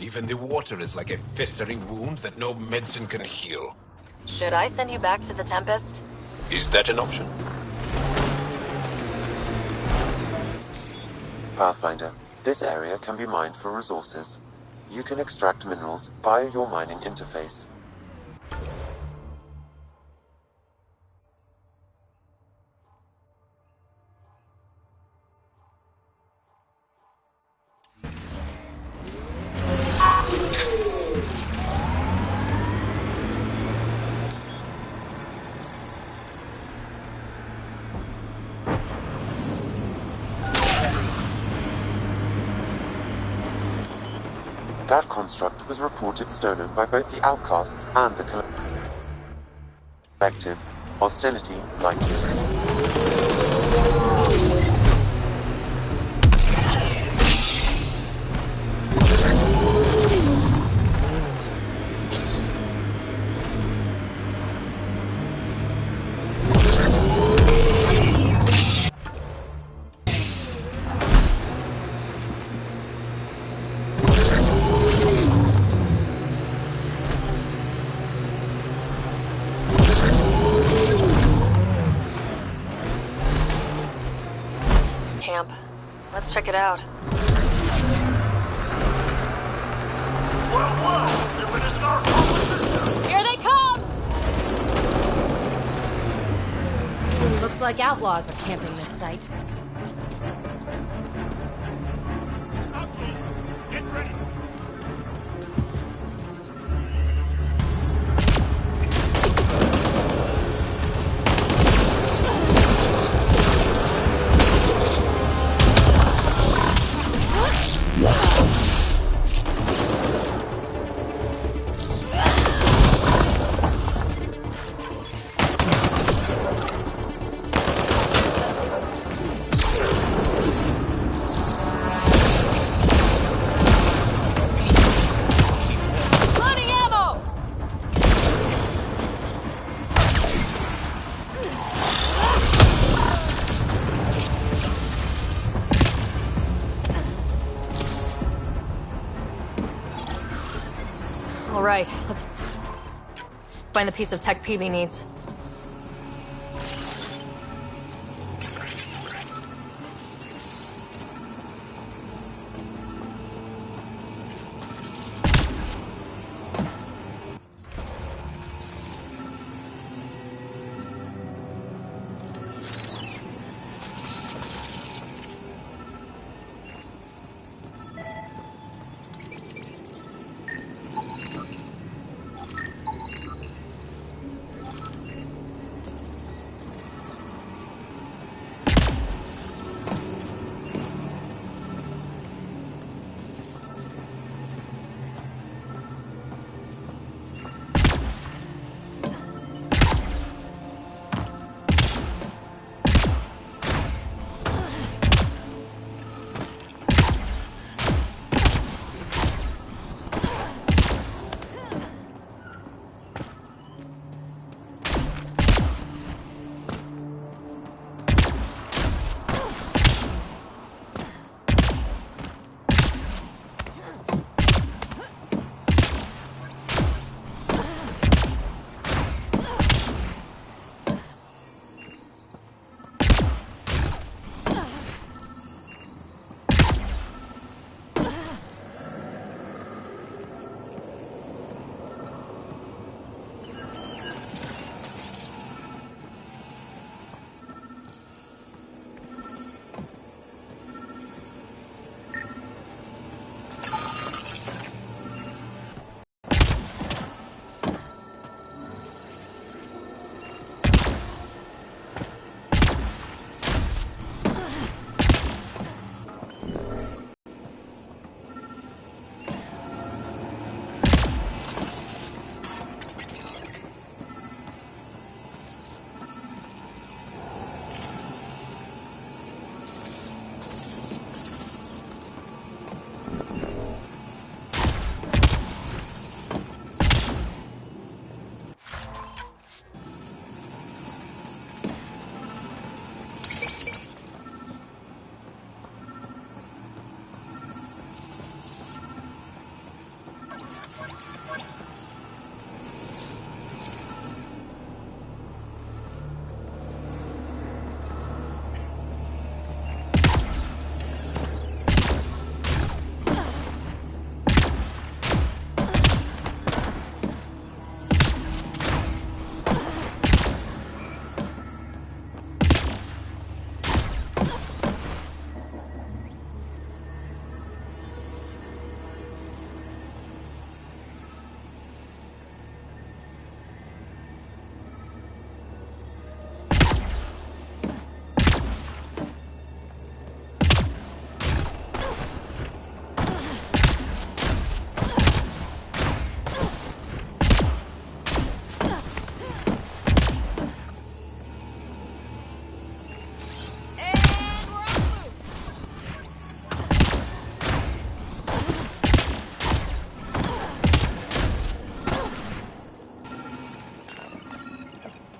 Even the water is like a festering wound that no medicine can heal. Should I send you back to the Tempest? Is that an option? Pathfinder, this area can be mined for resources. You can extract minerals via your mining interface. That construct was reported stolen by both the Outcasts and the Collective. Hostility likely. Camp. Let's check it out. Here they come! Looks like outlaws are camping this site. Get ready! All right, let's find the piece of tech PB needs.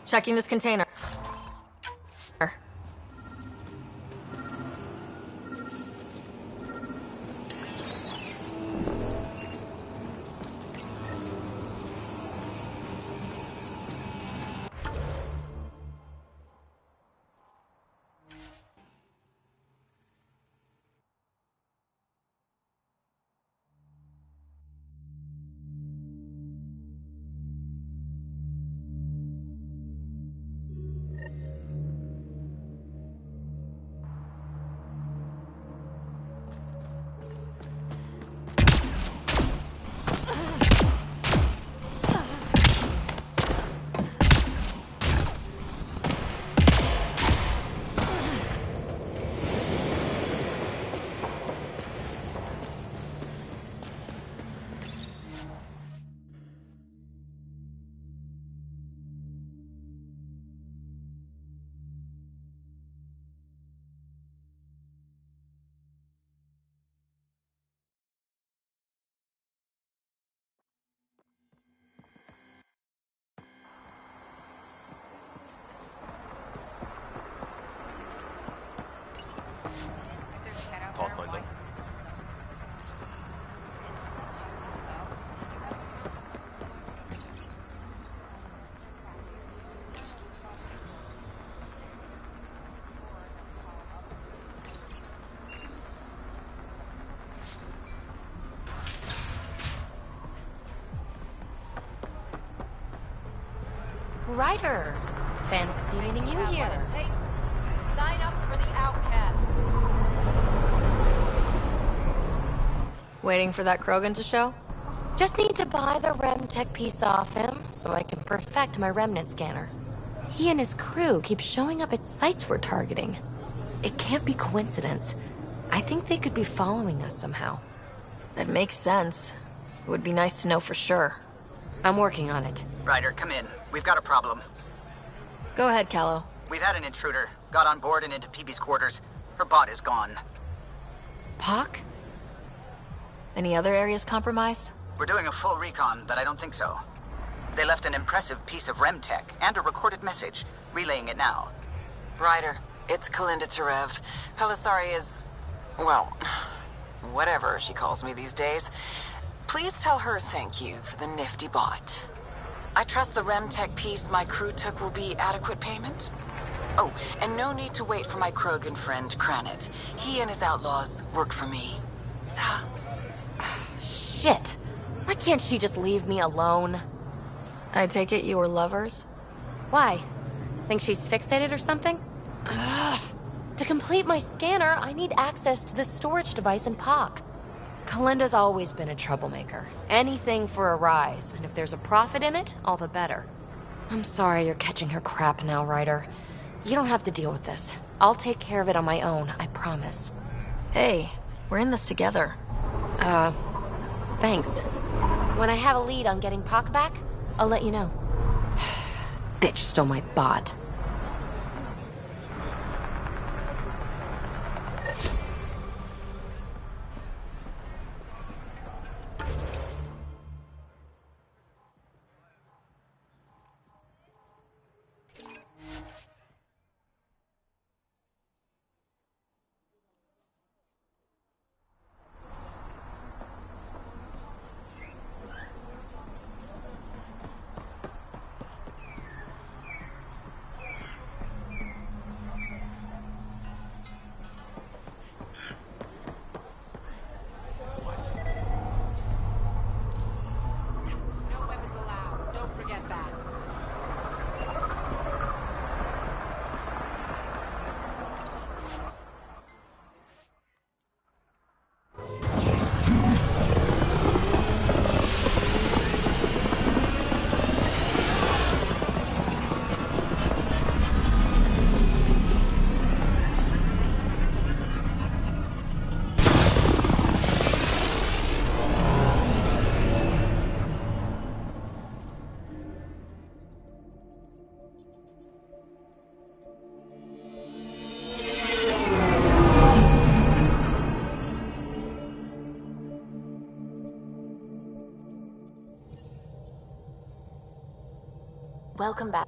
Checking this container. Pathfinder. Ryder! Fancy meeting you here. Sign up for the outcasts. Waiting for that Krogan to show? Just need to buy the Remtech piece off him so I can perfect my remnant scanner. He and his crew keep showing up at sites we're targeting. It can't be coincidence. I think they could be following us somehow. That makes sense. It would be nice to know for sure. I'm working on it. Ryder, come in. We've got a problem. Go ahead, Callow. We've had an intruder. Got on board and into PB's quarters. Her bot is gone. Pock? Any other areas compromised? We're doing a full recon, but I don't think so. They left an impressive piece of Remtech and a recorded message. Relaying it now. Ryder, it's Kalinda Tarev. Pelisari is... well, whatever she calls me these days. Please tell her thank you for the nifty bot. I trust the Remtech piece my crew took will be adequate payment. Oh, and no need to wait for my Krogan friend, Kranet. He and his outlaws work for me. Ta. Shit! Why can't she just leave me alone? I take it you were lovers? Why? Think she's fixated or something? To complete my scanner, I need access to the storage device in Pock. Kalinda's always been a troublemaker. Anything for a rise, and if there's a profit in it, all the better. I'm sorry you're catching her crap now, Ryder. You don't have to deal with this. I'll take care of it on my own, I promise. Hey, we're in this together. Thanks. When I have a lead on getting Pock back, I'll let you know. Bitch stole my bot. No weapons allowed. Don't forget that. Welcome back.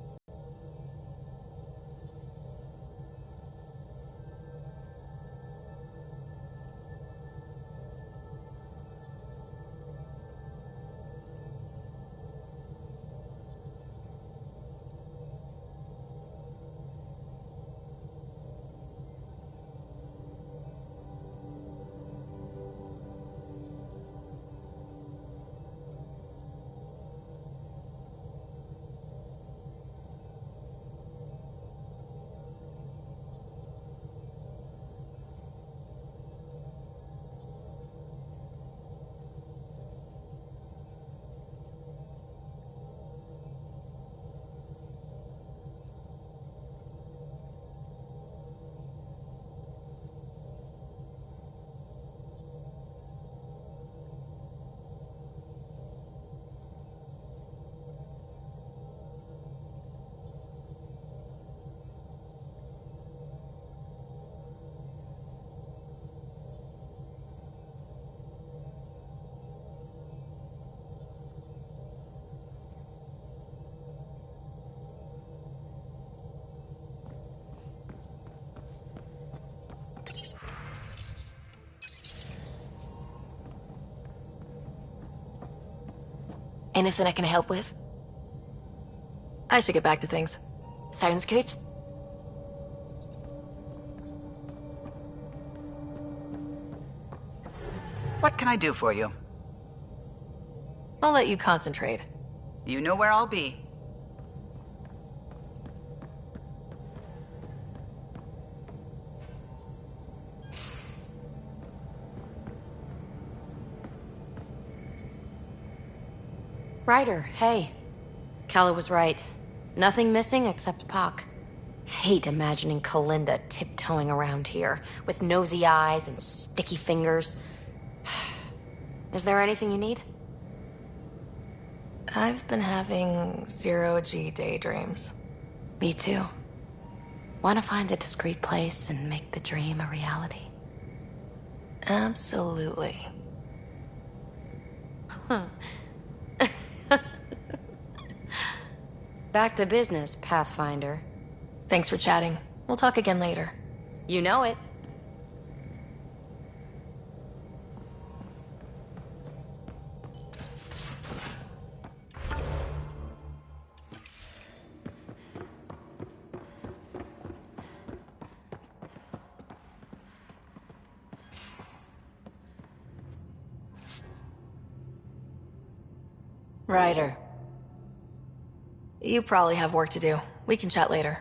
Anything I can help with? I should get back to things. Sounds good. What can I do for you? I'll let you concentrate. You know where I'll be. Ryder, hey. Calla was right. Nothing missing except Pock. Hate imagining Kalinda tiptoeing around here, with nosy eyes and sticky fingers. Is there anything you need? I've been having zero-G daydreams. Me too. Want to find a discreet place and make the dream a reality? Absolutely. Back to business, Pathfinder. Thanks for chatting. We'll talk again later. You know it. Ryder. You probably have work to do. We can chat later.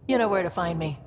You know where to find me.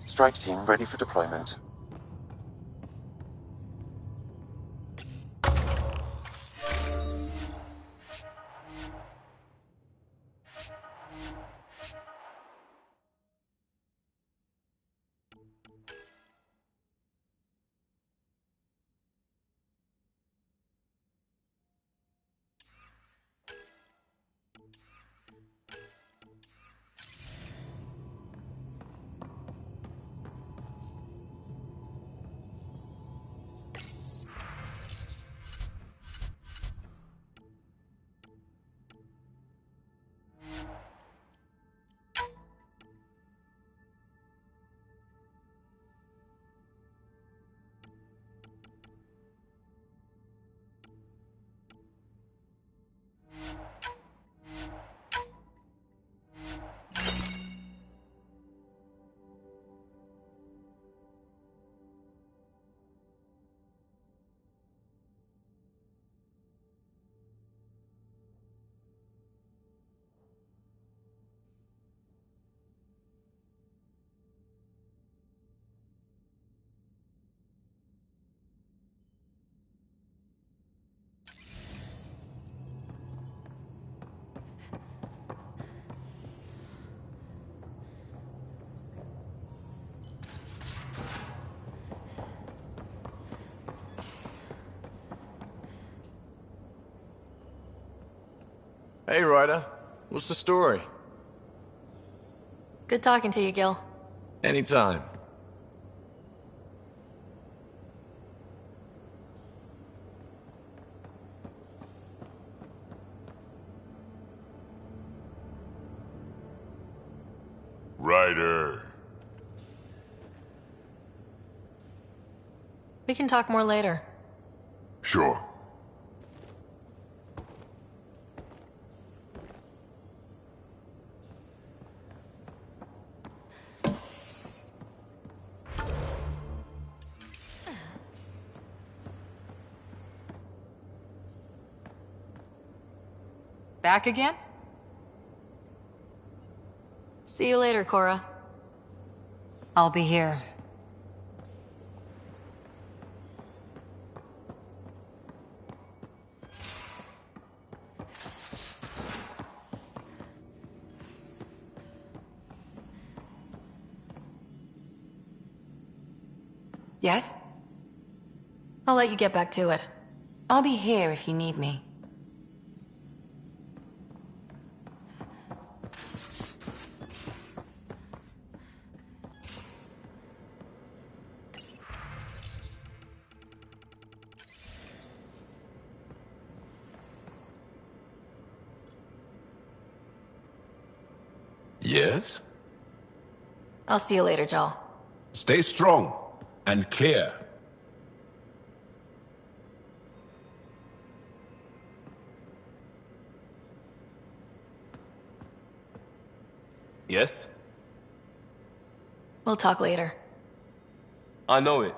Strike team ready for deployment. Hey, Ryder. What's the story? Good talking to you, Gil. Anytime. We can talk more later. Sure. Back again? See you later, Cora. I'll be here. Yes? I'll let you get back to it. I'll be here if you need me. Yes? I'll see you later, Joel. Stay strong and clear. Yes? We'll talk later. I know it.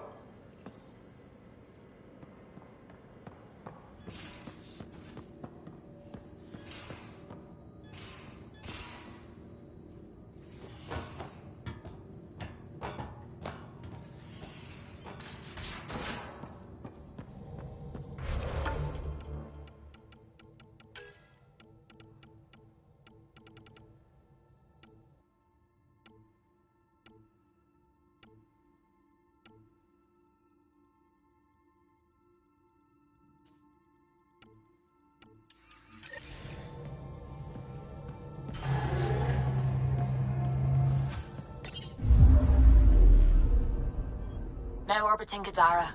Now orbiting Gadara.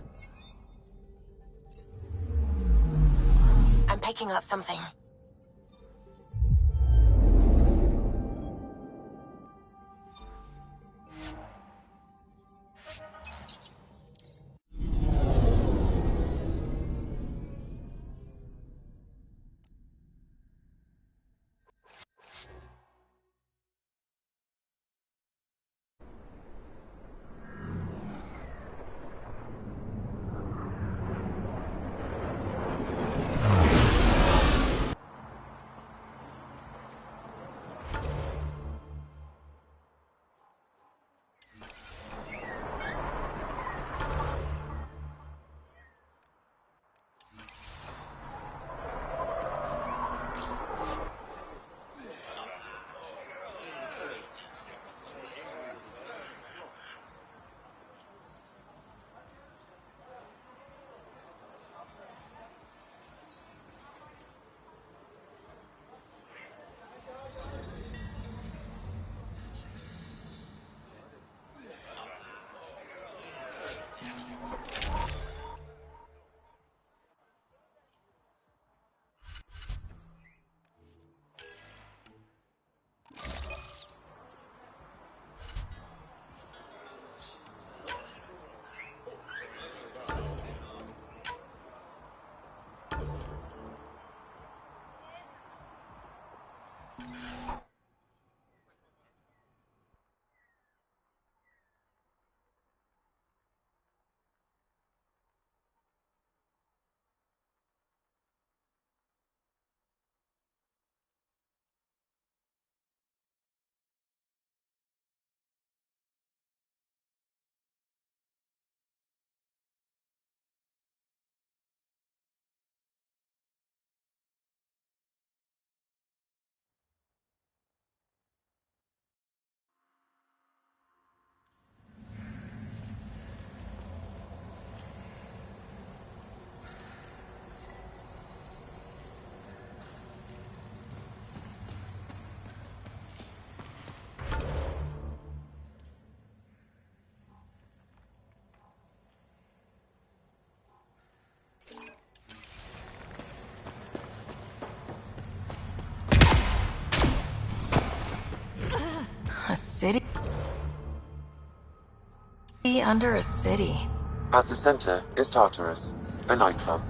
I'm picking up something. A city? Under a city. At the center is Tartarus, a nightclub.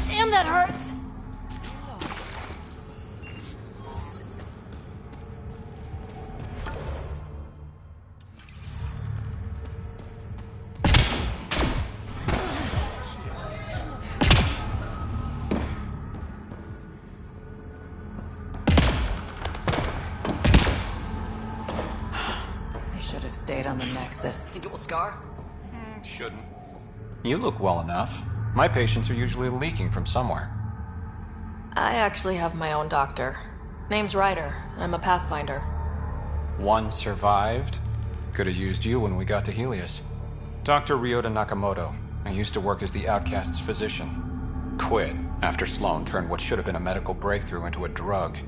Damn, that hurts! I should have stayed on the Nexus. Think it will scar? Shouldn't. You look well enough. My patients are usually leaking from somewhere. I actually have my own doctor. Name's Ryder. I'm a Pathfinder. One survived. Could have used you when we got to Helios. Dr. Ryota Nakamoto. I used to work as the Outcast's physician. Quit after Sloan turned what should have been a medical breakthrough into a drug.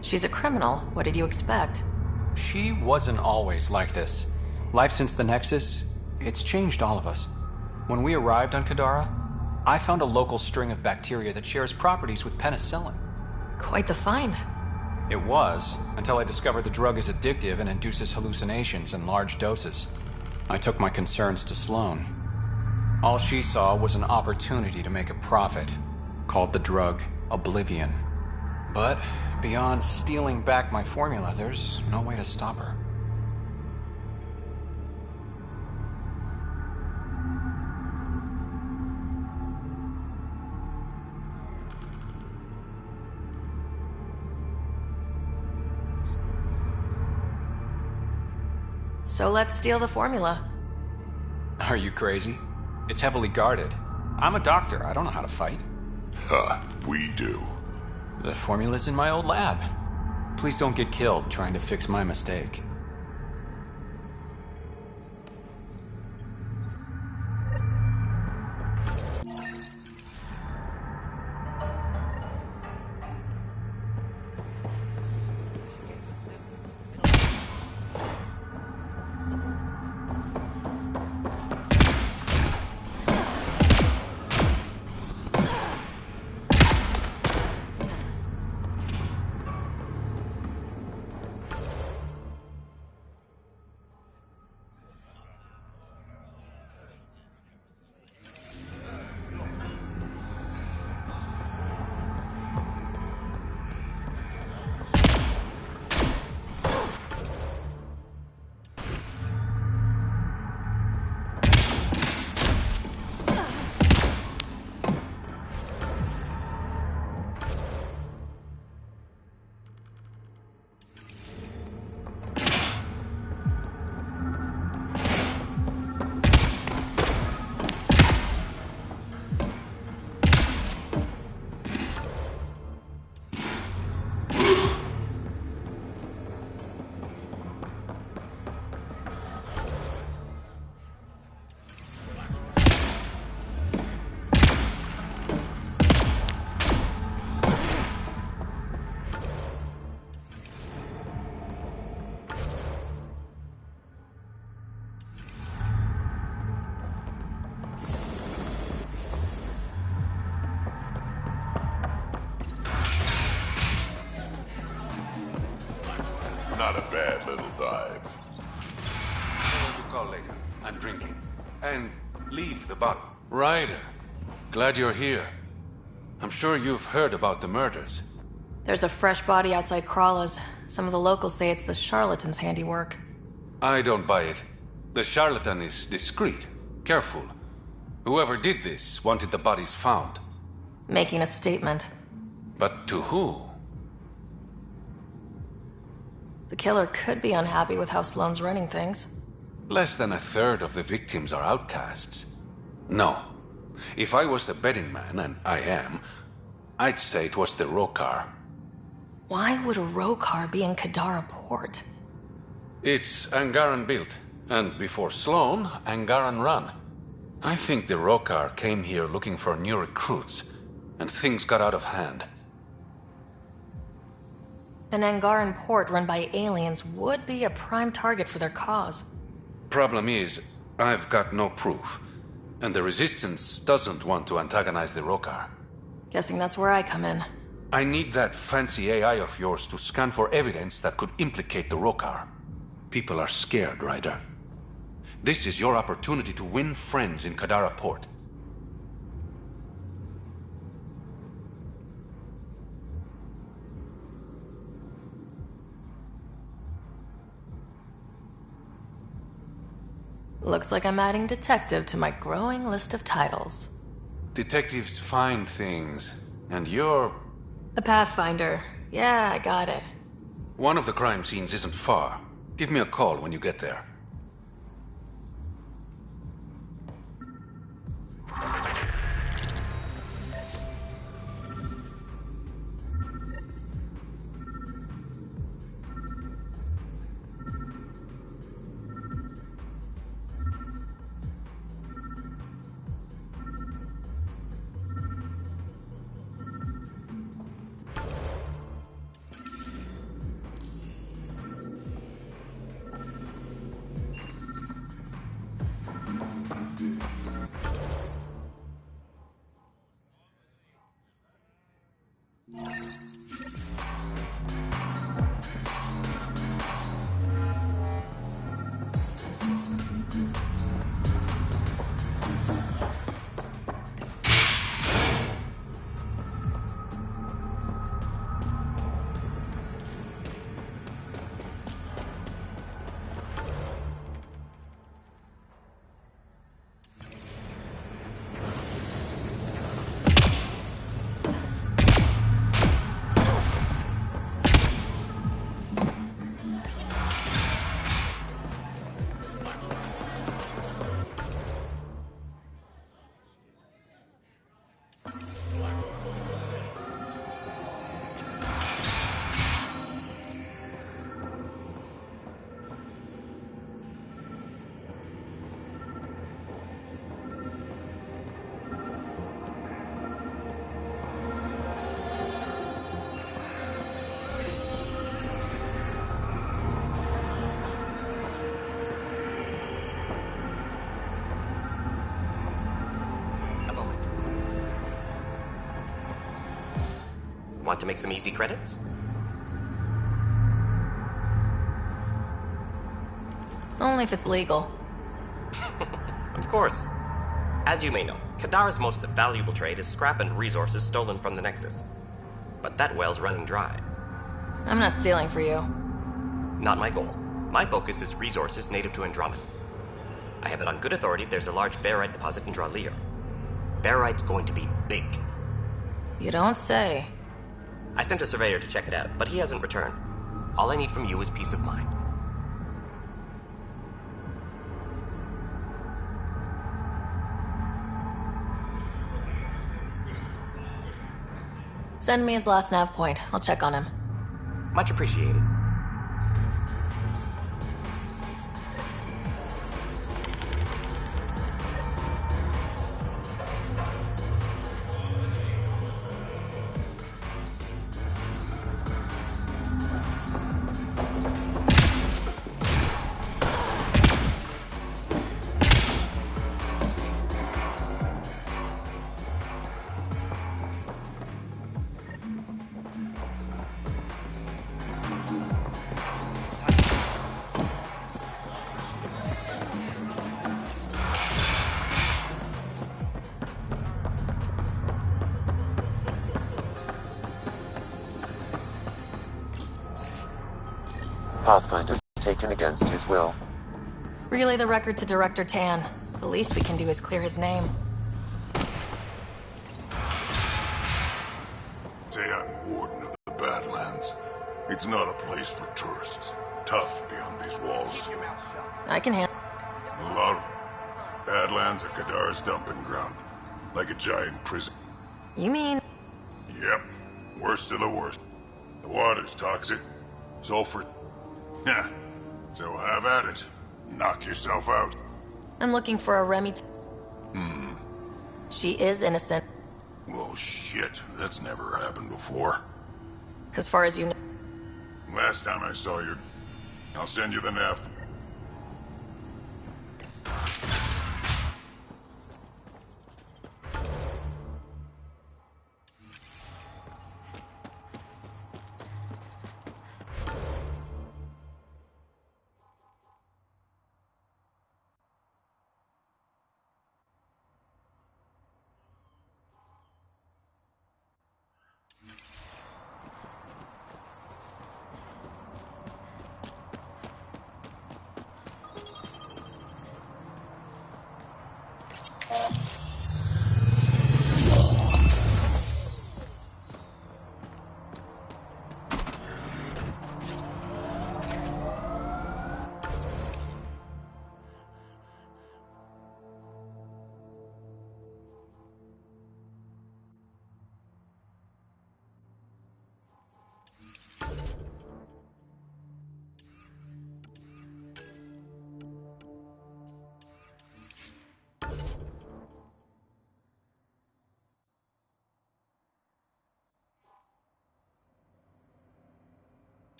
She's a criminal. What did you expect? She wasn't always like this. Life since the Nexus, it's changed all of us. When we arrived on Kadara, I found a local string of bacteria that shares properties with penicillin. Quite the find. It was, until I discovered the drug is addictive and induces hallucinations in large doses. I took my concerns to Sloan. All she saw was an opportunity to make a profit, called the drug Oblivion. But beyond stealing back my formula, there's no way to stop her. So let's steal the formula. Are you crazy? It's heavily guarded. I'm a doctor. I don't know how to fight. Huh, we do. The formula's in my old lab. Please don't get killed trying to fix my mistake. Not a bad little dive. I'm going to call later. I'm drinking. And leave the bottle. Ryder, glad you're here. I'm sure you've heard about the murders. There's a fresh body outside Krala's. Some of the locals say it's the charlatan's handiwork. I don't buy it. The charlatan is discreet, careful. Whoever did this wanted the bodies found. Making a statement. But to who? The killer could be unhappy with how Sloane's running things. Less than a third of the victims are outcasts. No. If I was the betting man, and I am, I'd say it was the Rokar. Why would a Rokar be in Kadara port? It's Angaran built, and before Sloan, Angaran run. I think the Rokar came here looking for new recruits, and things got out of hand. An Angaran port run by aliens would be a prime target for their cause. Problem is, I've got no proof, and the Resistance doesn't want to antagonize the Rokar. Guessing that's where I come in. I need that fancy AI of yours to scan for evidence that could implicate the Rokar. People are scared, Ryder. This is your opportunity to win friends in Kadara Port. Looks like I'm adding detective to my growing list of titles. Detectives find things, and you're... A pathfinder. Yeah, I got it. One of the crime scenes isn't far. Give me a call when you get there. Want to make some easy credits? Only if it's legal. Of course. As you may know, Kadara's most valuable trade is scrap and resources stolen from the Nexus. But that well's running dry. I'm not stealing for you. Not my goal. My focus is resources native to Andromeda. I have it on good authority there's a large barite deposit in Dralier. Barite's going to be big. You don't say. I sent a surveyor to check it out, but he hasn't returned. All I need from you is peace of mind. Send me his last nav point. I'll check on him. Much appreciated. Pathfinder's taken against his will. Relay the record to Director Tan. The least we can do is clear his name. Say I'm warden of the Badlands. It's not a place for tourists. Tough beyond these walls. I can handle. A lot of Badlands are Kadara's dumping ground. Like a giant prison. You mean? Yep. Worst of the worst. The water's toxic. Sulfur. Yeah. So have at it. Knock yourself out. I'm looking for a Remy. She is innocent. Well, shit. That's never happened before. As far as you know. Last time I saw you, I'll send you the nav.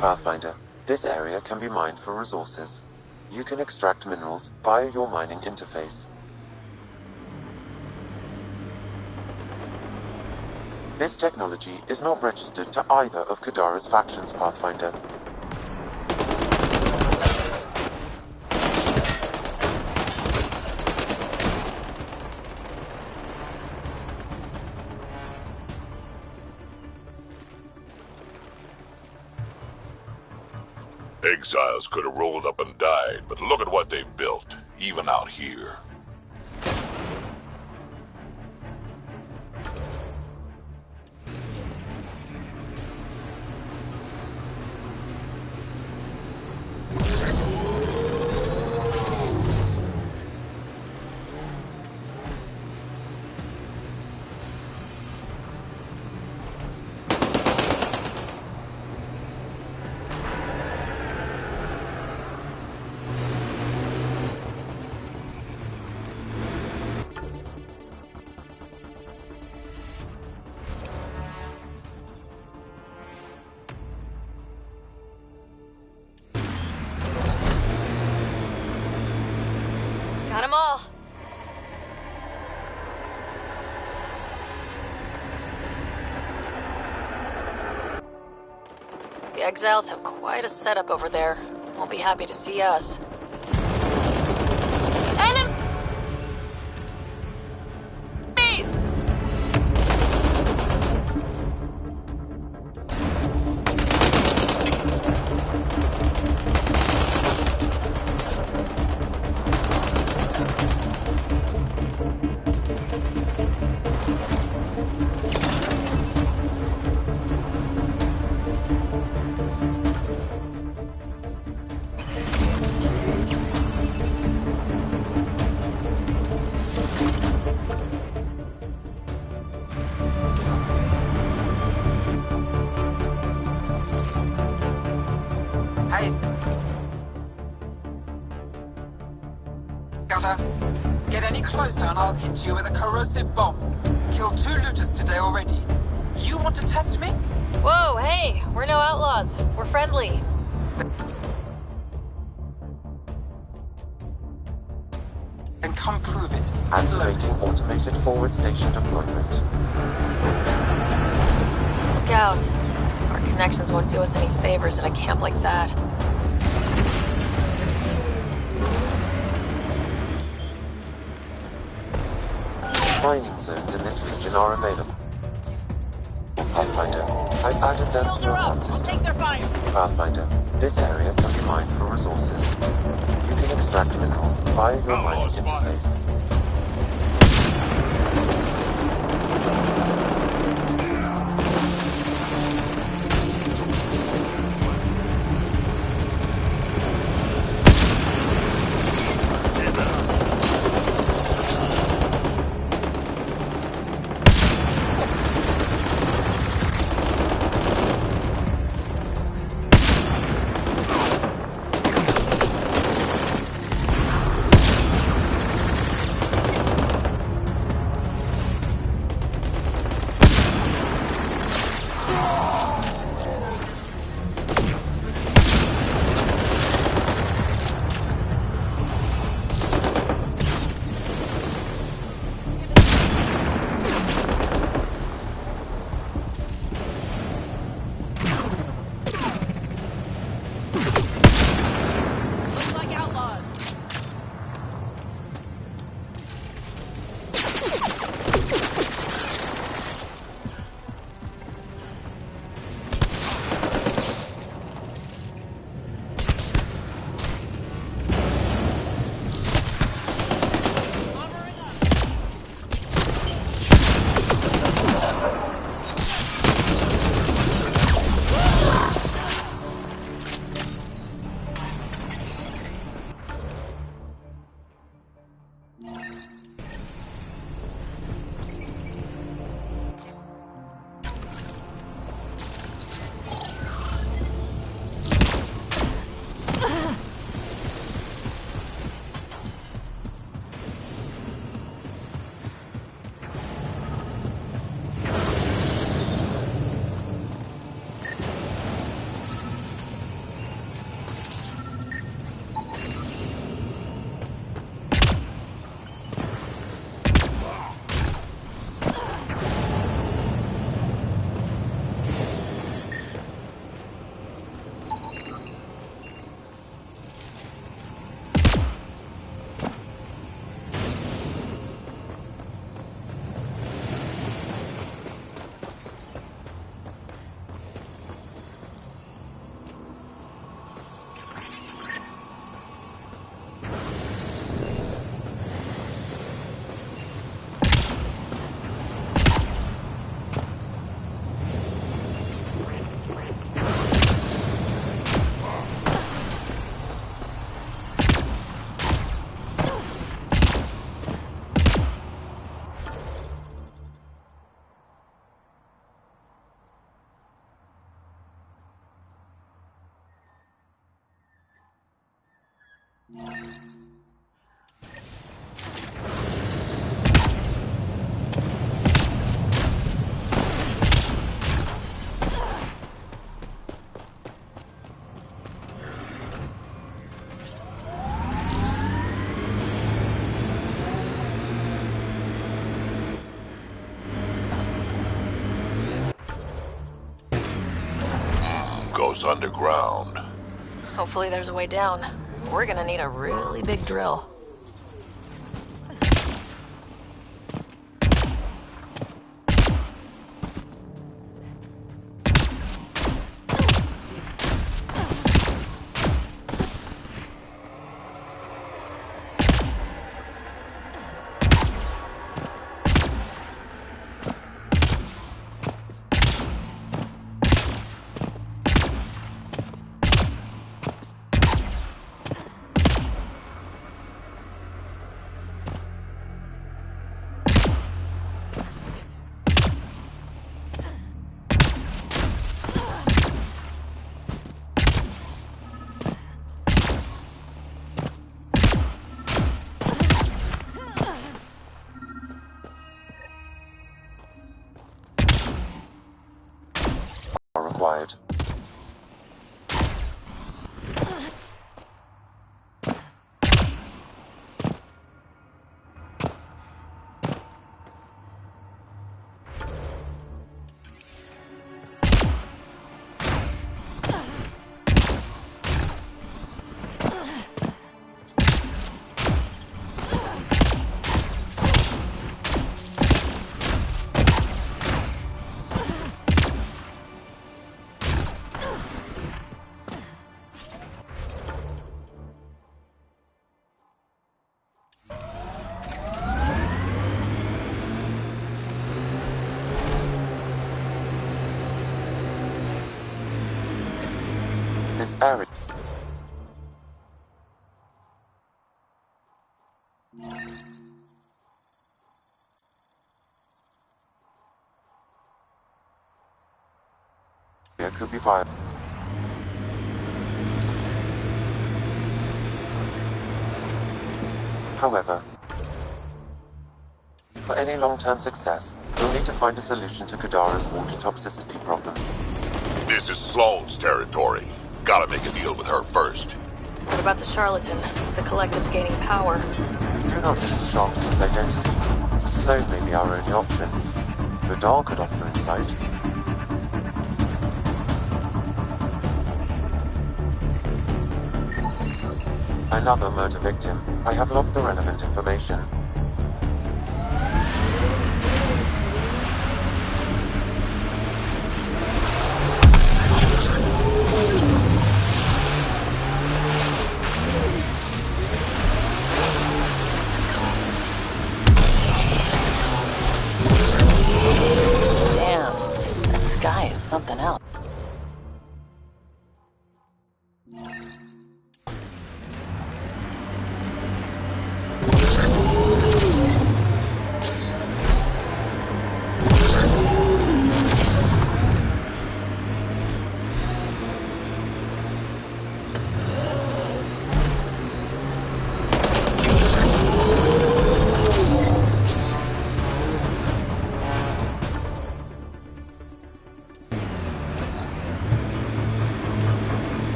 Pathfinder, this area can be mined for resources. You can extract minerals via your mining interface. This technology is not registered to either of Kadara's factions, Pathfinder. Exiles could have rolled up and died, but look at what they've built, even out here. Got them all. The exiles have quite a setup over there. Won't be happy to see us. Enemies! Get any closer and I'll hit you with a corrosive bomb. Killed 2 looters today already. You want to test me? Whoa, hey, we're no outlaws. We're friendly. Then come prove it. Activating automated forward station deployment. Look out. Our connections won't do us any favors at a camp like that. Mining zones in this region are available. Pathfinder, I've added them to your hunt system. Pathfinder, this area can be mined for resources. You can extract minerals via your mining interface. is underground. Hopefully there's a way down. We're gonna need a really big drill. Required. This area. Could be viable. However, for any long-term success, we'll need to find a solution to Kadara's water toxicity problems. This is Sloane's territory. Gotta make a deal with her first. What about the charlatan? The collective's gaining power. We do not know the charlatan's identity. Sloane may be our only option. Kadar could offer insight. Another murder victim. I have logged the relevant information. Damn, that sky is something else.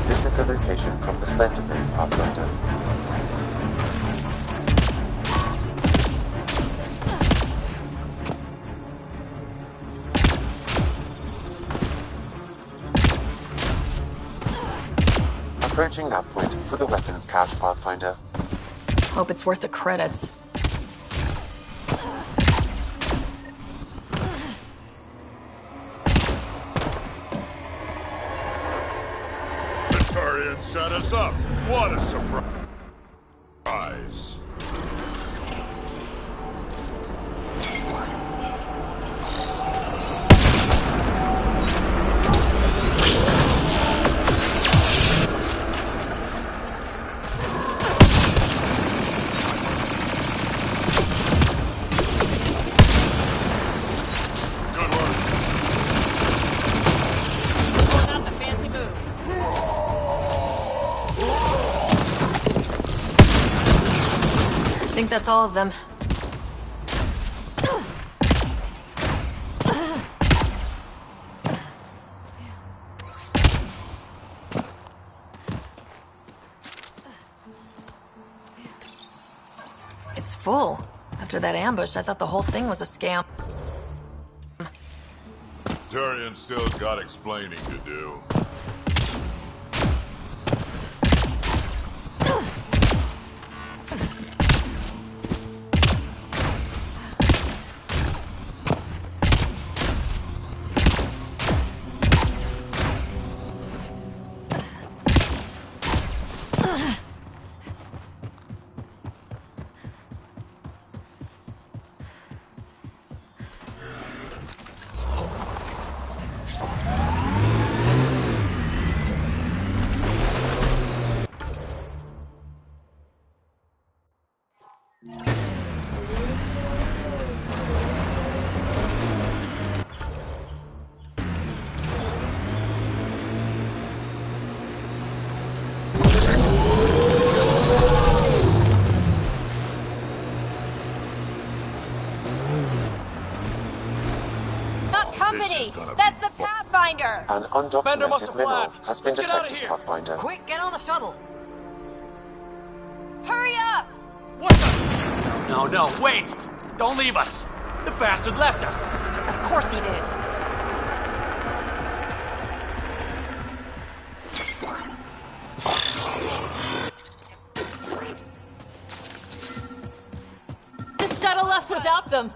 This is the location from the Slender Bay, Pathfinder. Approaching that point for the weapons cache, Pathfinder. Hope it's worth the credits. The Turians set us up. What a surprise. I think that's all of them. It's full. After that ambush, I thought the whole thing was a scam. Turian's still got explaining to do. That's the Pathfinder! An undocumented mineral has been detected, Pathfinder. Quick, get on the shuttle! Hurry up! What the? No, wait! Don't leave us! The bastard left us! Of course he did. The shuttle left without them.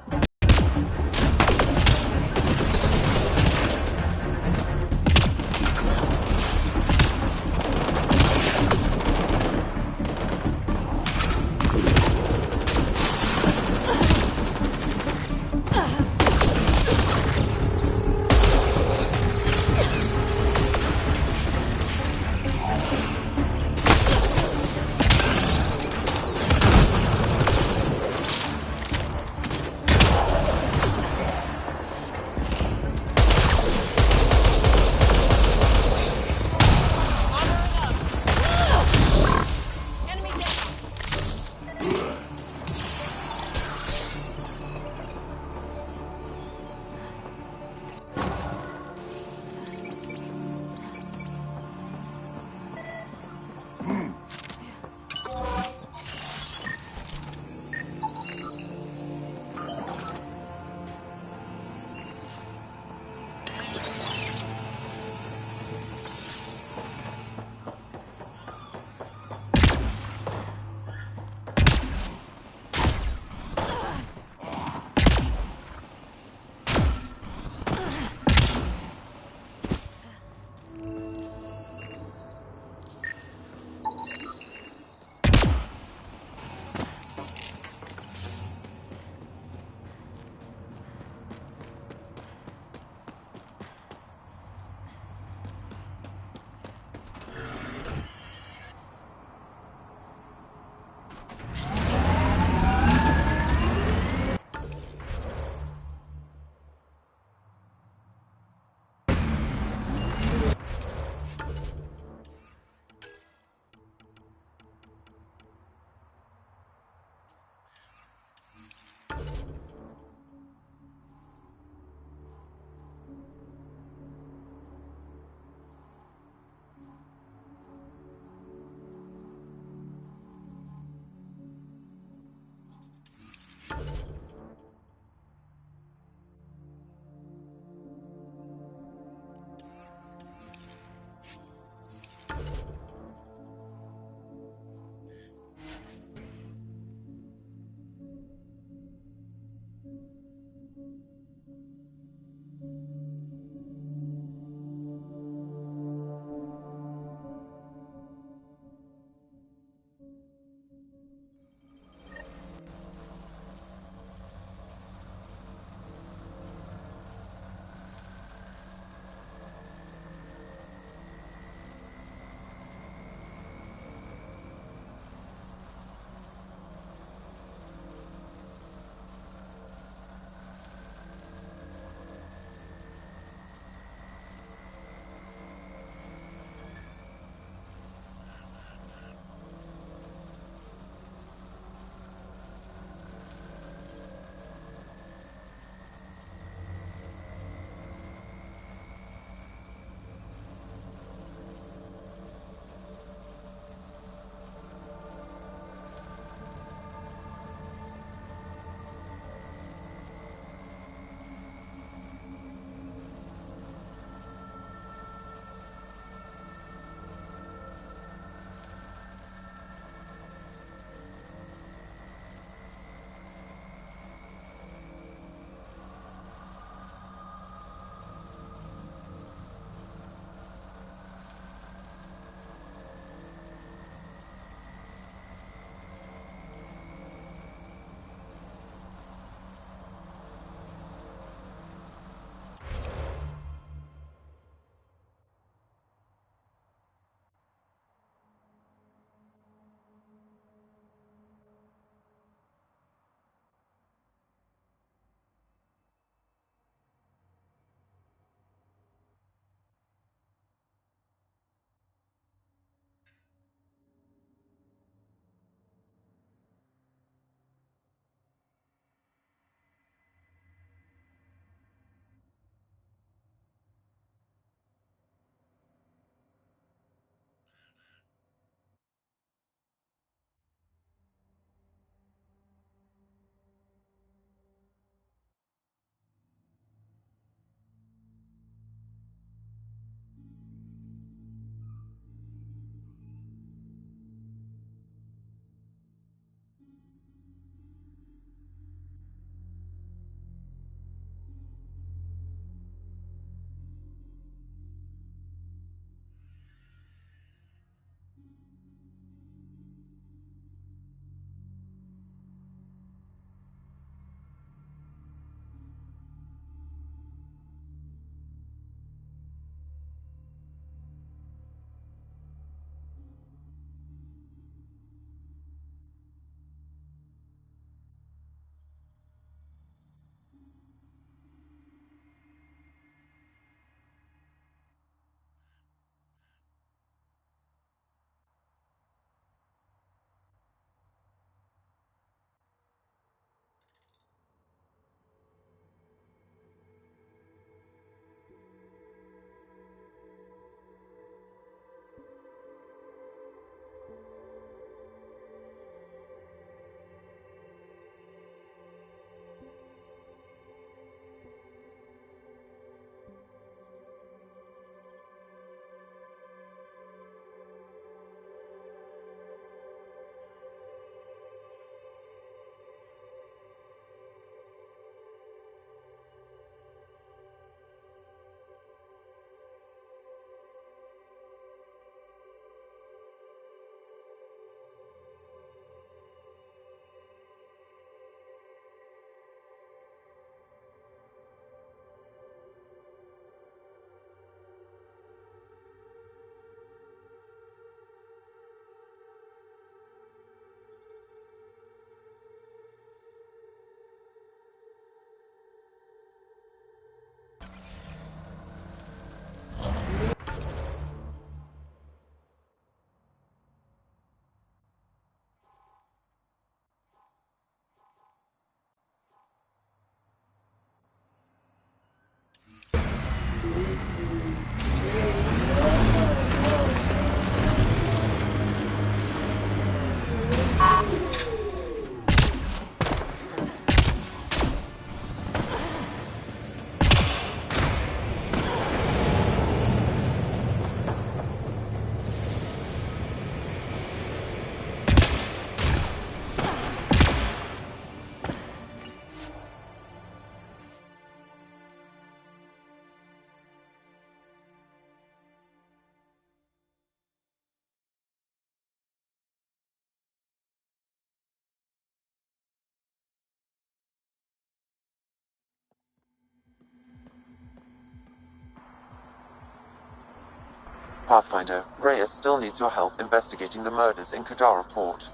Pathfinder, Reyes still needs your help investigating the murders in Kadara Port.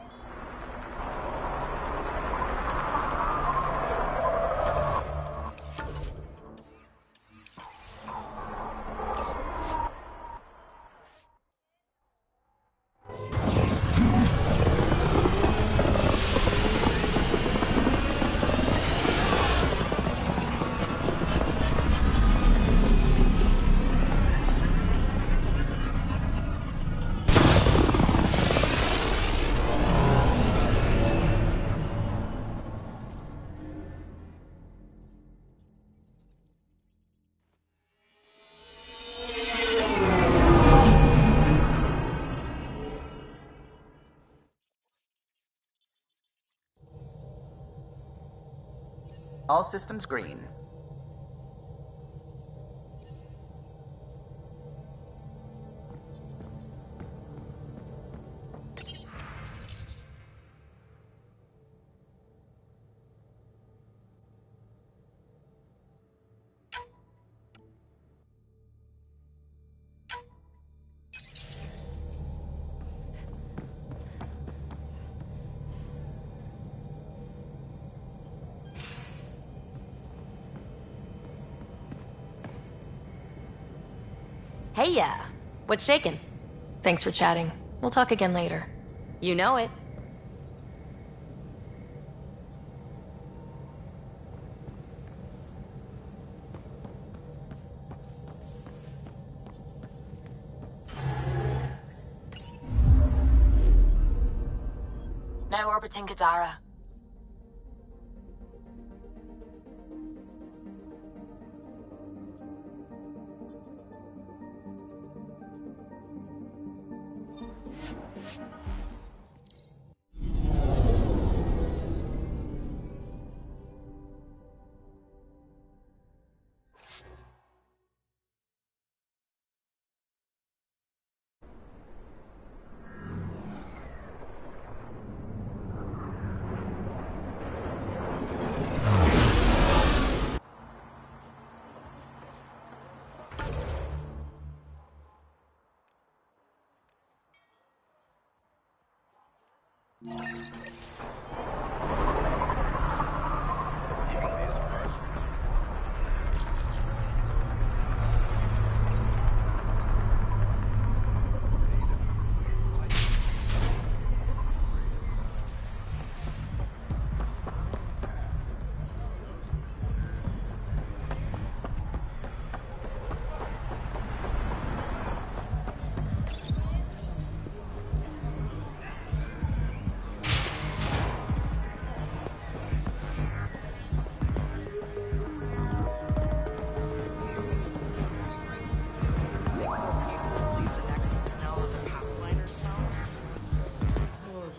All systems green. Hey, yeah. What's shaking? Thanks for chatting. We'll talk again later. You know it. Now orbiting Kadara.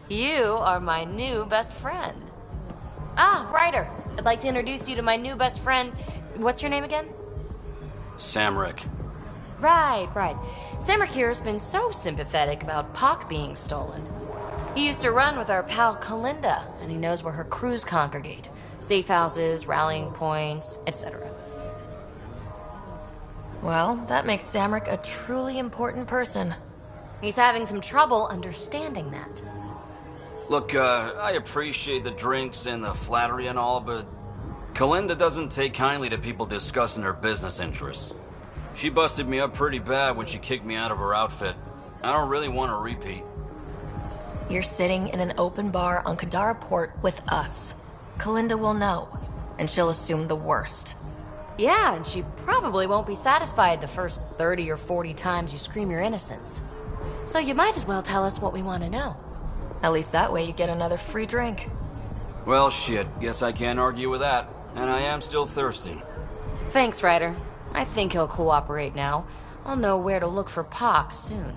You are my new best friend. Ah, Ryder. I'd like to introduce you to my new best friend. What's your name again? Samrick. Right. Samrick here's been so sympathetic about Pock being stolen. He used to run with our pal Kalinda, and he knows where her crews congregate. Safe houses, rallying points, etc. Well, that makes Samrick a truly important person. He's having some trouble understanding that. Look, I appreciate the drinks and the flattery and all, but Kalinda doesn't take kindly to people discussing her business interests. She busted me up pretty bad when she kicked me out of her outfit. I don't really want a repeat. You're sitting in an open bar on Kadara Port with us. Kalinda will know, and she'll assume the worst. Yeah, and she probably won't be satisfied the first 30 or 40 times you scream your innocence. So you might as well tell us what we want to know. At least that way you get another free drink. Well, shit. Guess I can't argue with that. And I am still thirsty. Thanks, Ryder. I think he'll cooperate now. I'll know where to look for Pock soon.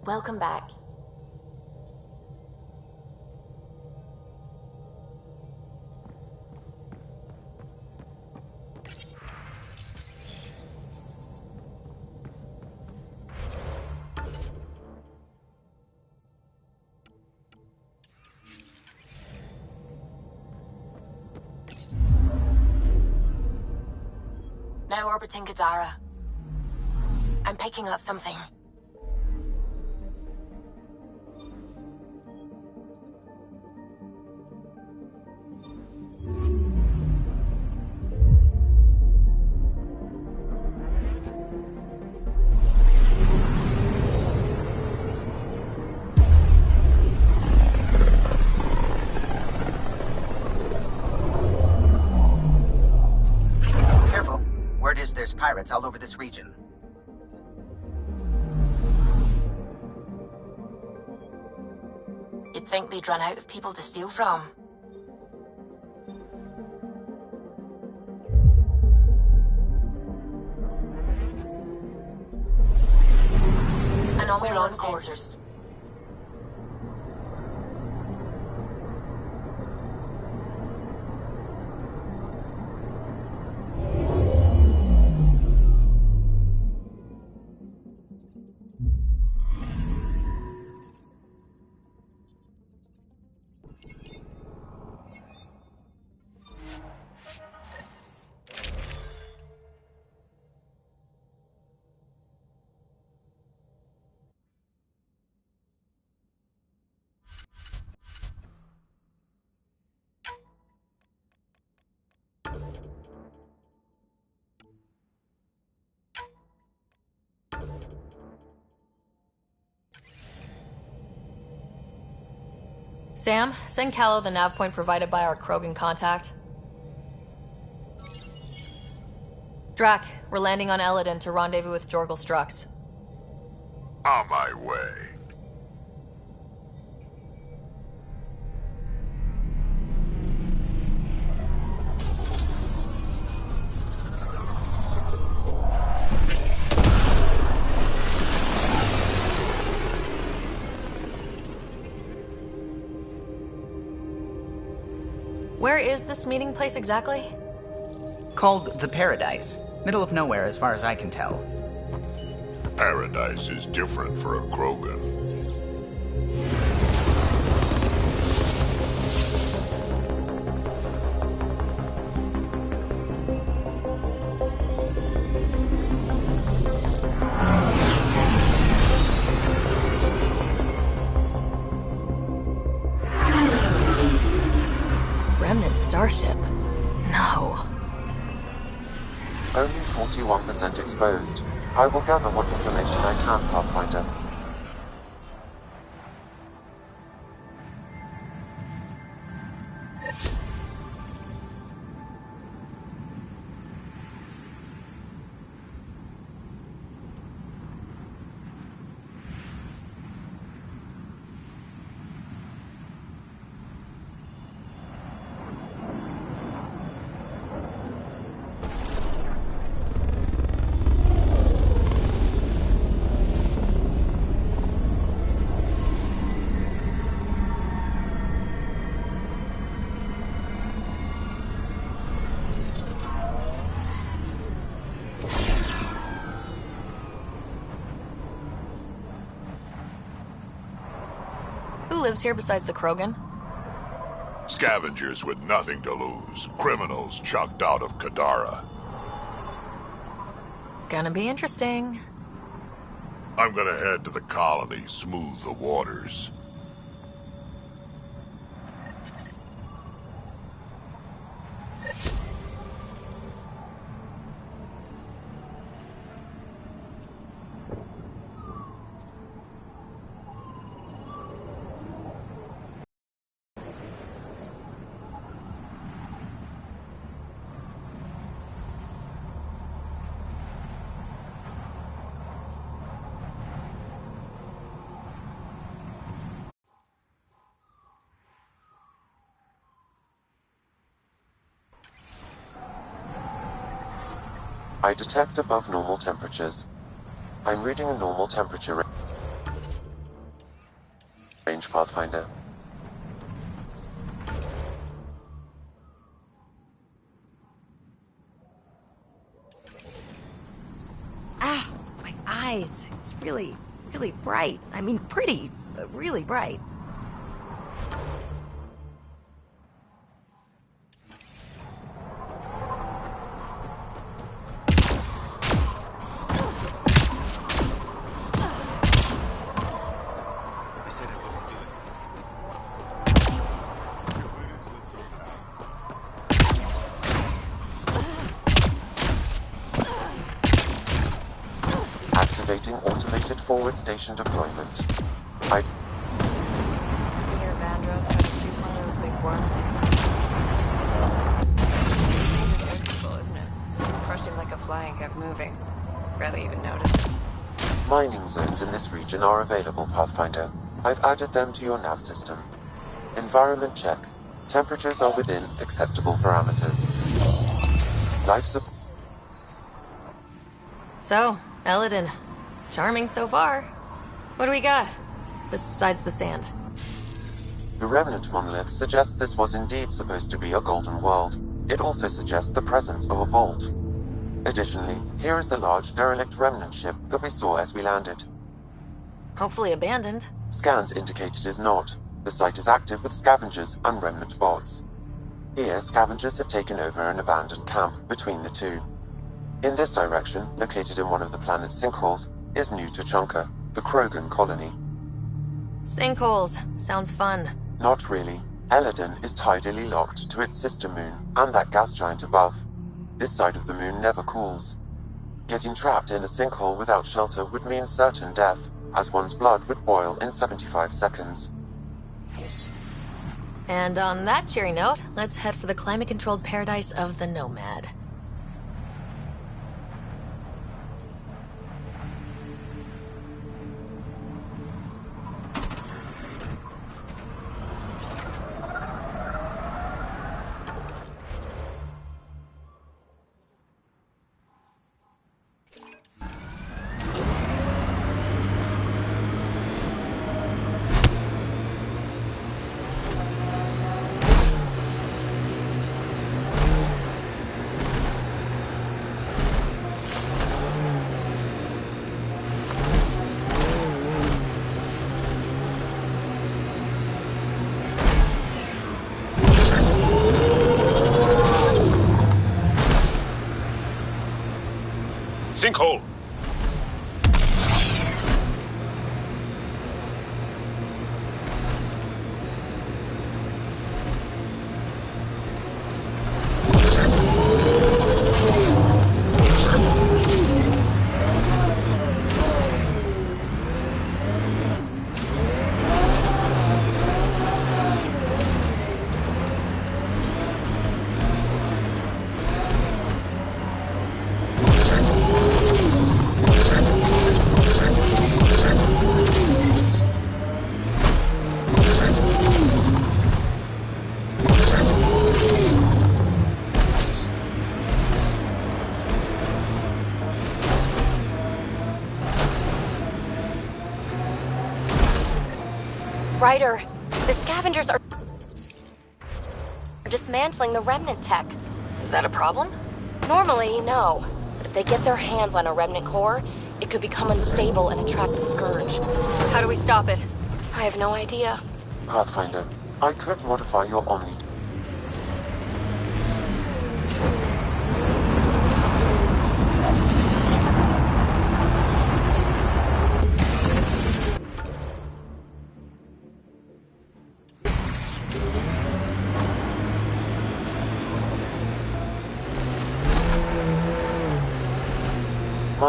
Welcome back. Now orbiting Kadara. I'm picking up something. Careful. Word is there's pirates all over this region. You'd think they'd run out of people to steal from. Anomaly on course. Sam, send Callow the nav point provided by our Krogan contact. Drac, we're landing on Eladin to rendezvous with Jorgal Strux. On my way. Where is this meeting place exactly? Called the Paradise. Middle of nowhere as far as I can tell. Paradise is different for a Krogan. Remnant starship. No. Only 41% exposed. I will gather what information I can, Pathfinder. Who lives here besides the Krogan? Scavengers with nothing to lose. Criminals chucked out of Kadara. Gonna be interesting. I'm gonna head to the colony, smooth the waters. I detect above normal temperatures. I'm reading a normal temperature. range, Pathfinder. Ah, my eyes. It's really bright. I mean, pretty, but really bright. Activating automated forward station deployment. I... Here, Vandross, how to shoot one of those big worm things. It's irritable, isn't it? Crushed him like a fly and kept moving. Barely even noticed. Mining zones in this region are available, Pathfinder. I've added them to your nav system. Environment check. Temperatures are within acceptable parameters. Life support. So, Eladin. Charming so far. What do we got? Besides the sand. The remnant monolith suggests this was indeed supposed to be a golden world. It also suggests the presence of a vault. Additionally, here is the large derelict remnant ship that we saw as we landed. Hopefully abandoned. Scans indicate it is not. The site is active with scavengers and remnant bots. Here, scavengers have taken over an abandoned camp between the two. In this direction, located in one of the planet's sinkholes, is New Tuchanka, the Krogan colony. Sinkholes. Sounds fun. Not really. Eladin is tidally locked to its sister moon and that gas giant above. This side of the moon never cools. Getting trapped in a sinkhole without shelter would mean certain death, as one's blood would boil in 75 seconds. And on that cheery note, let's head for the climate-controlled paradise of the Nomad. Sinkhole! Ryder, the scavengers are dismantling the remnant tech. Is that a problem? Normally, no. But if they get their hands on a remnant core, it could become unstable and attract the Scourge. How do we stop it? I have no idea. Pathfinder, I could modify your Omni.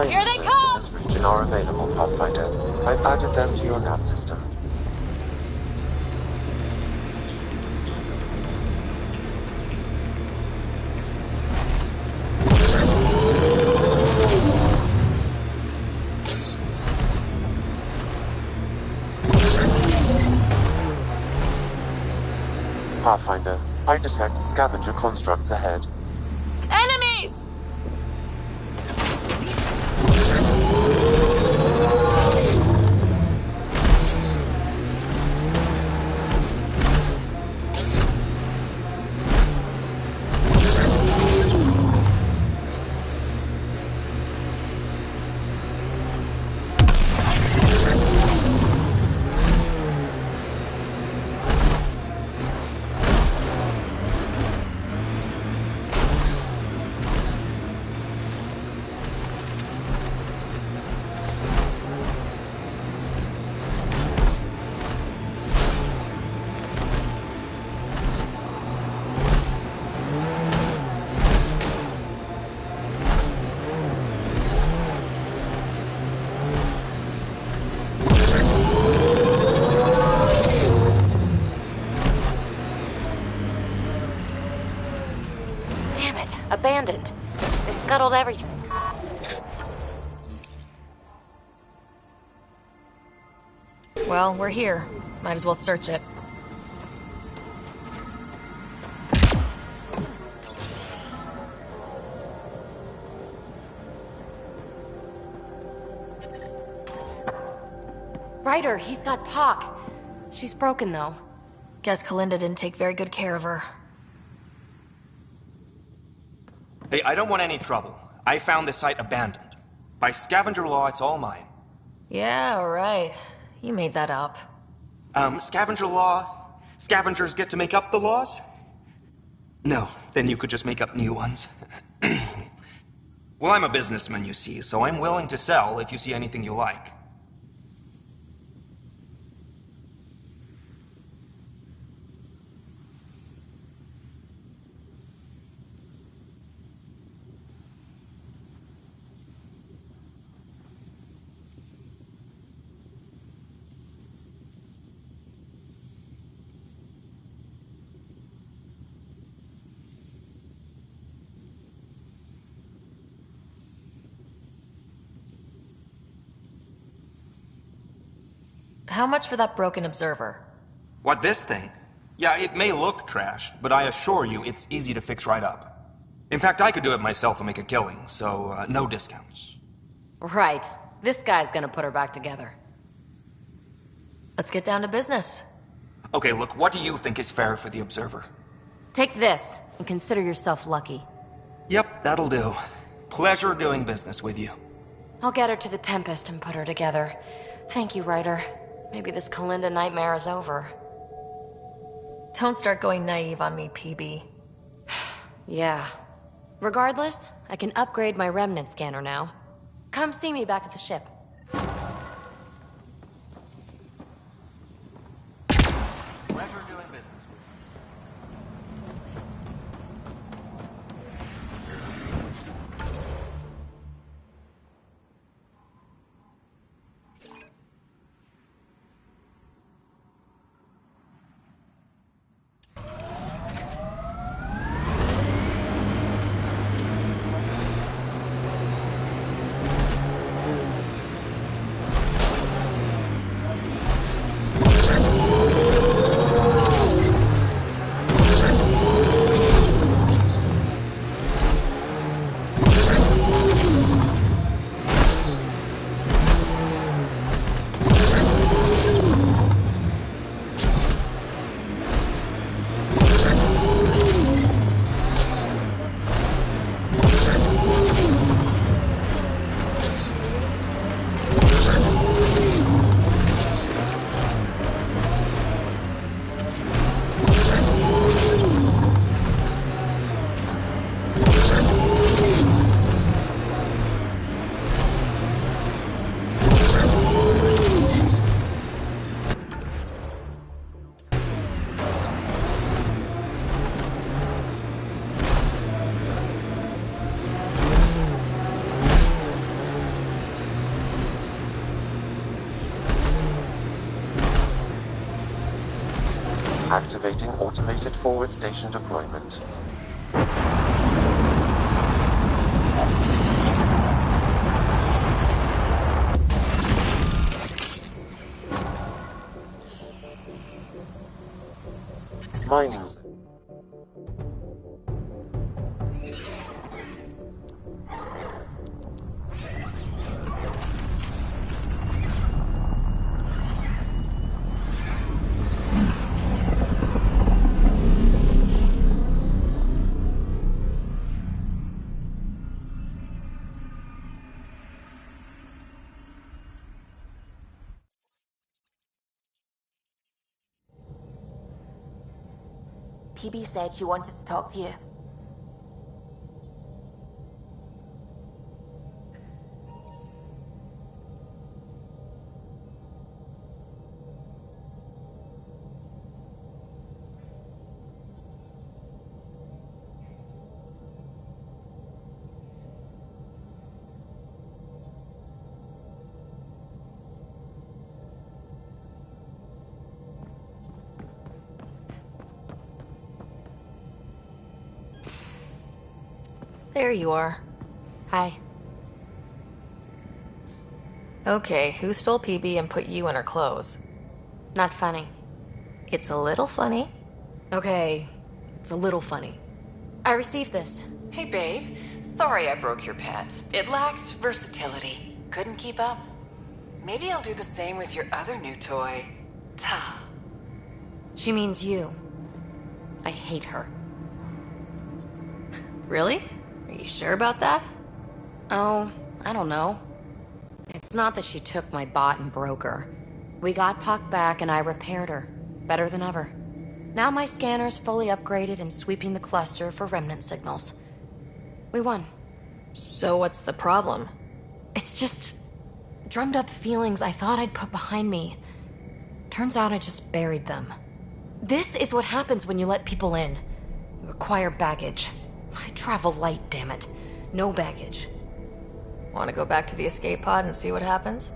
Here they zones come! in this region are available, Pathfinder. I've added them to your nav system. Pathfinder, I detect scavenger constructs ahead. Enemies! abandoned. They scuttled everything. Well, we're here. Might as well search it. Ryder, he's got Pock. She's broken, though. Guess Kalinda didn't take very good care of her. Hey, I don't want any trouble. I found the site abandoned. By scavenger law, it's all mine. Yeah, right. You made that up. Scavenger law? Scavengers get to make up the laws? No, then you could just make up new ones. Well, I'm a businessman, you see, so I'm willing to sell if you see anything you like. How much for that broken observer? What, this thing? Yeah, it may look trashed, but I assure you it's easy to fix right up. In fact, I could do it myself and make a killing, so no discounts. Right. This guy's gonna put her back together. Let's get down to business. Okay, look, what do you think is fair for the observer? Take this, and consider yourself lucky. Yep, that'll do. Pleasure doing business with you. I'll get her to the Tempest and put her together. Thank you, Ryder. Maybe this Kalinda nightmare is over. Don't start going naive on me, PB. Yeah. Regardless, I can upgrade my remnant scanner now. Come see me back at the ship. Pleasure doing business with you. Activating automated forward station deployment. Mining zone. PB said she wanted to talk to you. There you are. Hi. Okay, who stole PB and put you in her clothes? Not funny. It's a little funny. Okay, it's a little funny. I received this. Hey, babe. Sorry I broke your pet. It lacked versatility. Couldn't keep up. Maybe I'll do the same with your other new toy. Ta. She means you. I hate her. Really? Are you sure about that? Oh, I don't know. It's not that she took my bot and broke her. We got Puck back and I repaired her. Better than ever. Now my scanner's fully upgraded and sweeping the cluster for remnant signals. We won. So what's the problem? It's just drummed up feelings I thought I'd put behind me. Turns out I just buried them. This is what happens when you let people in. You acquire baggage. I travel light, damn it. No baggage. Want to go back to the escape pod and see what happens?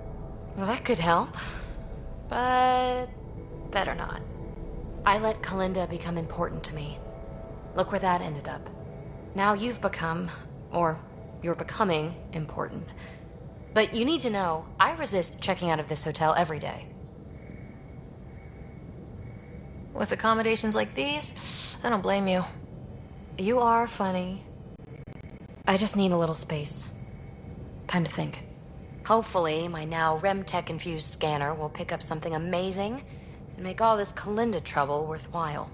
Well, that could help. But better not. I let Kalinda become important to me. Look where that ended up. Now you've become, or you're becoming, important. But you need to know, I resist checking out of this hotel every day. With accommodations like these, I don't blame you. You are funny. I just need a little space. Time to think. Hopefully, my now RemTech-infused scanner will pick up something amazing and make all this Kalinda trouble worthwhile.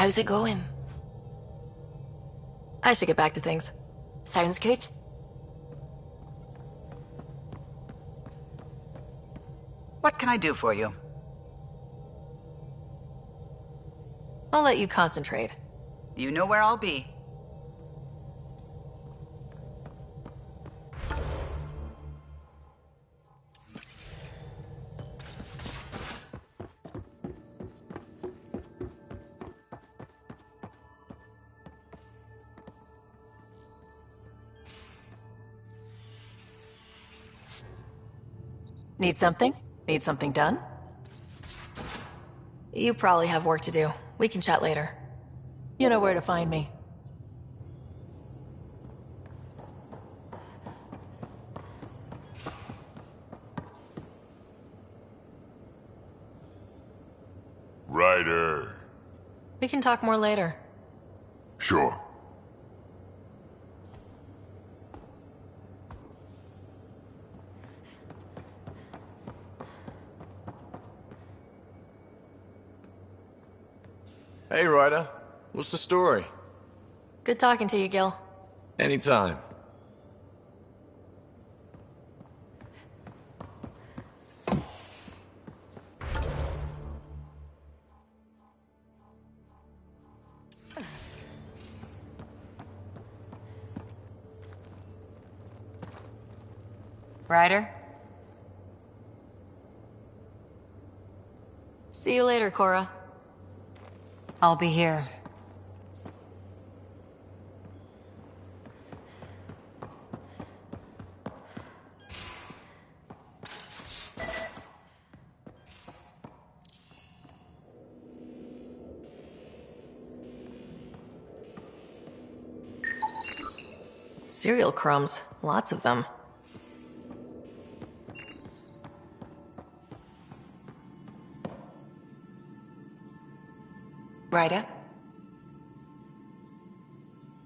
How's it going? I should get back to things. Sounds good. What can I do for you? I'll let you concentrate. You know where I'll be. Need something? Need something done? You probably have work to do. We can chat later. You know where to find me. Ryder. We can talk more later. Sure. Hey, Ryder. What's the story? Good talking to you, Gil. Anytime. Ryder? See you later, Cora. I'll be here. Cereal crumbs. Lots of them. Ryder?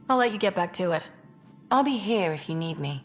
I'll let you get back to it. I'll be here if you need me.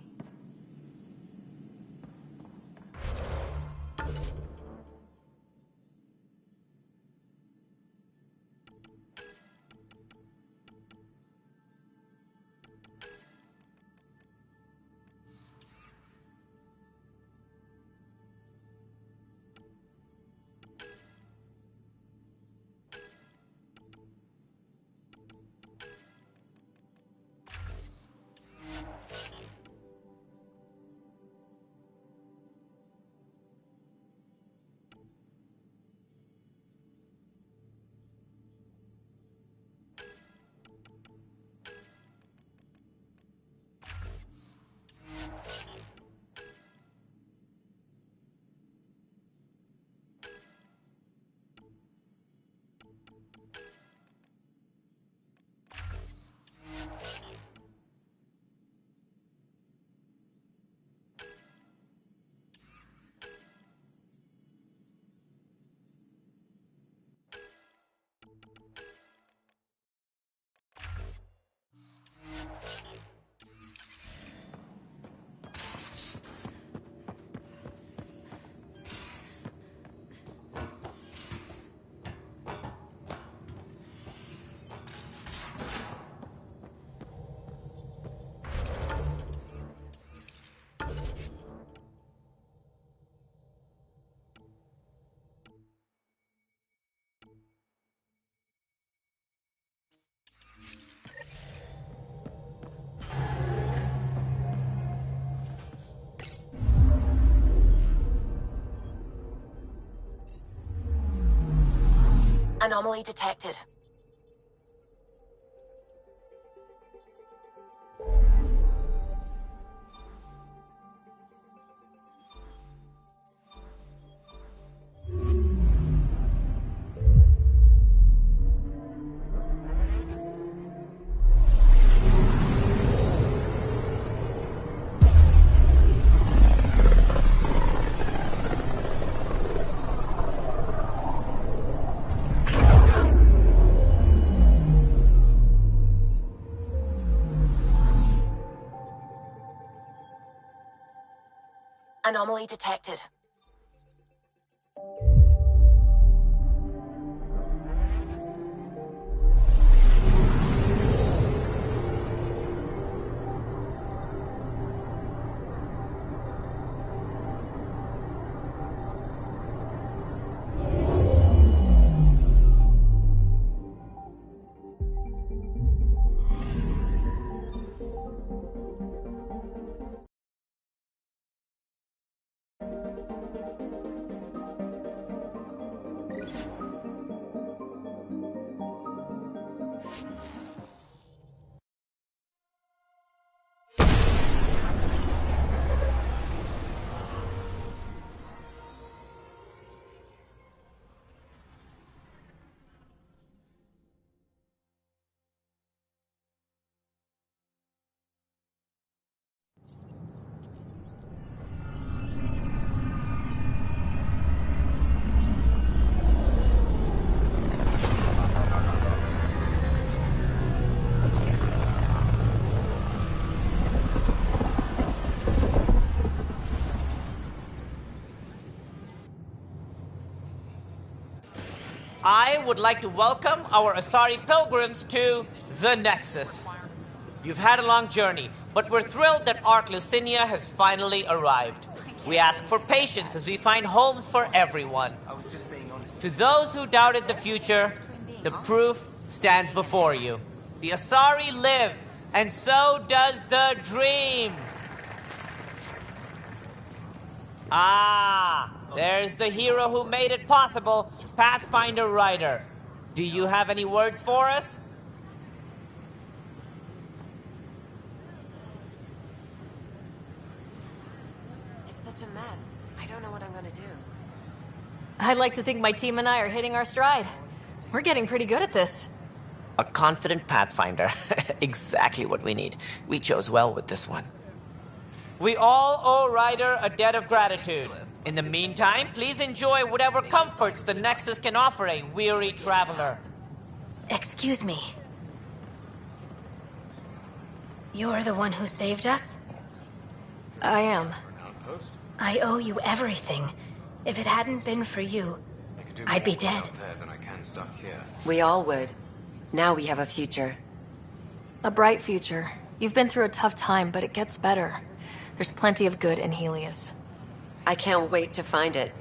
Anomaly detected. Anomaly detected. I would like to welcome our Asari pilgrims to the Nexus. You've had a long journey, but we're thrilled that Ark Lucinia has finally arrived. We ask for patience as we find homes for everyone. To those who doubted the future, the proof stands before you. The Asari live, and so does the dream. Ah, there's the hero who made it possible, Pathfinder Ryder. Do you have any words for us? It's such a mess. I don't know what I'm gonna do. I'd like to think my team and I are hitting our stride. We're getting pretty good at this. A confident Pathfinder. Exactly what we need. We chose well with this one. We all owe Ryder a debt of gratitude. In the meantime, please enjoy whatever comforts the Nexus can offer a weary traveler. Excuse me. You're the one who saved us? I am. I owe you everything. If it hadn't been for you, I'd be dead. We all would. Now we have a future. A bright future. You've been through a tough time, but it gets better. There's plenty of good in Helios. I can't wait to find it.